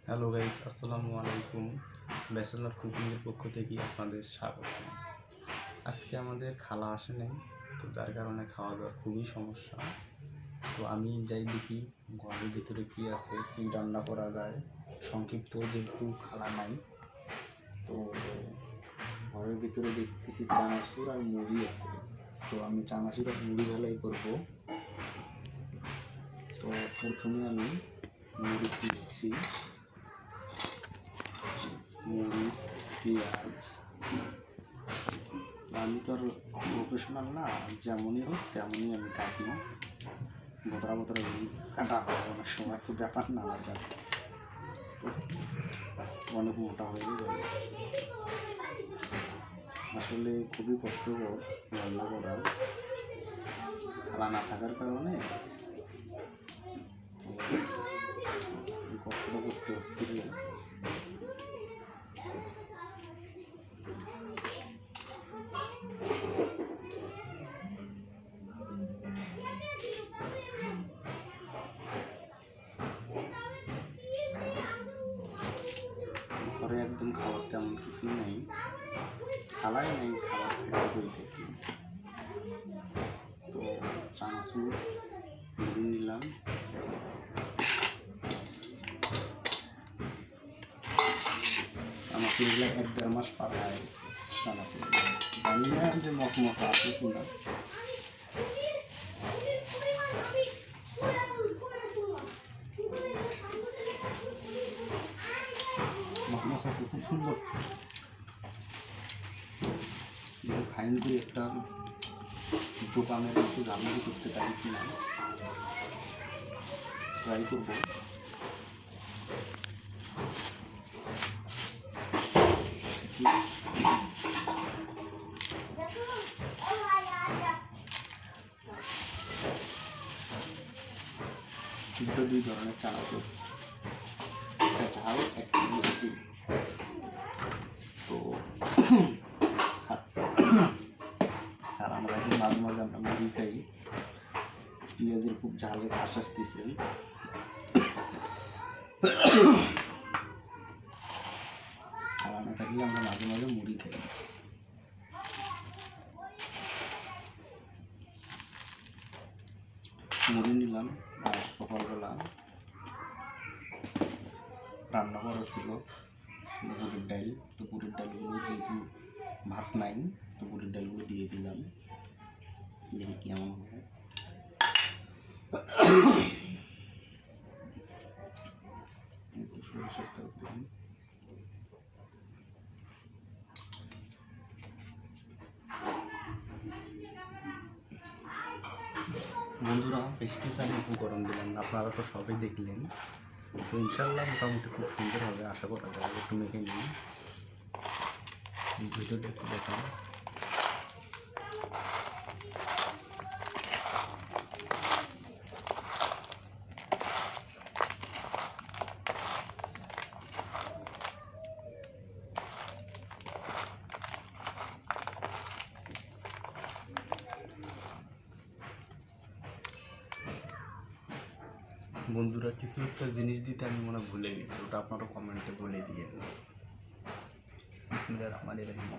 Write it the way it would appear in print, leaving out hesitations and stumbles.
Hello guys, আসসালামু আলাইকুম। Bachelor কুকিংয়ের পক্ষ থেকে আপনাদের স্বাগত। আজকে আমাদের খালা আসে নাই, তো যার কারণে খাওয়া দাওয়ার খুবই সমস্যা। তো আমি যাই দেখি ঘরের ভিতরে কী আছে, কী রান্না করা যায়। সংক্ষিপ্ত যেহেতু খালা নাই, তো ঘরের ভিতরে দেখতেছি চানাচুর আর মুড়ি আছে। তো আমি চানাচুর আর মুড়ি ঝালাই করবো। তো প্রথমে আমি মুড়ি দিচ্ছি, মরিচ, পেঁয়াজ। আমি তো আর প্রফেশনাল না, যেমনই হোক তেমনই আমি কাটি। বোতরা বোতরা কাটা হয় অনেক সময়, তো ব্যাপার না আমার কাছে, অনেক মোটা হয়ে যাবে। আসলে খুবই কষ্টকর রান্না করা, খালা না থাকার কারণে কষ্টটা করতে হচ্ছে। ঘরে একদম খাবার তেমন কিছুই নেই, খালাই নেই, খাবার থেকে বই থেকে। তো চানাচুর মুড়ি নিলাম, আমার এগুলো 1-1.5 মাস পার হয়ে গেছে চানাচুর। জানি না যে মশা আছে কিনা। মশা খুব সুন্দর, ফাইন করে একটা দোকানের একটু রান্না করতে পারি কিনা ট্রাই করবো। দুটো 2 ধরনের চানাচুর, একটা ঝাল একটা মিষ্টি। তো আর আমরা এখন মাঝে মাঝে আমরা মুড়ি খাই, পেঁয়াজের খুব ঝালের আশ্বাস দিয়েছেন। খাওয়া না থাকলে আমরা মাঝে মাঝে মুড়ি খাই। মুড়ি নিলাম। আর সকালবেলা রান্না করা ছিল বুটের ডাল, তো বুটের ডালগুলো যেহেতু ভাত নাই, তো বুটের ডালগুলো দিয়ে দিলাম, দেখি কেমন হয়। সরিষার তেল দিলাম। বন্ধুরা, বেশি কিছু আমি উপকরণ দিলাম না, আপনারা তো সবই দেখলেন। তো ইনশাল্লাহ মোটামুটি খুব সুন্দর হবে, আশা করা যায়। একটু মেখে নিই, ভিডিওটা একটু দেখান। বন্ধুরা, কিছু একটা জিনিস দিতে আমি মনে ভুলে গেছি, ওটা আপনারা কমেন্টে বলে দিয়ে। বিসমিল্লাহির রহমানির রহিম।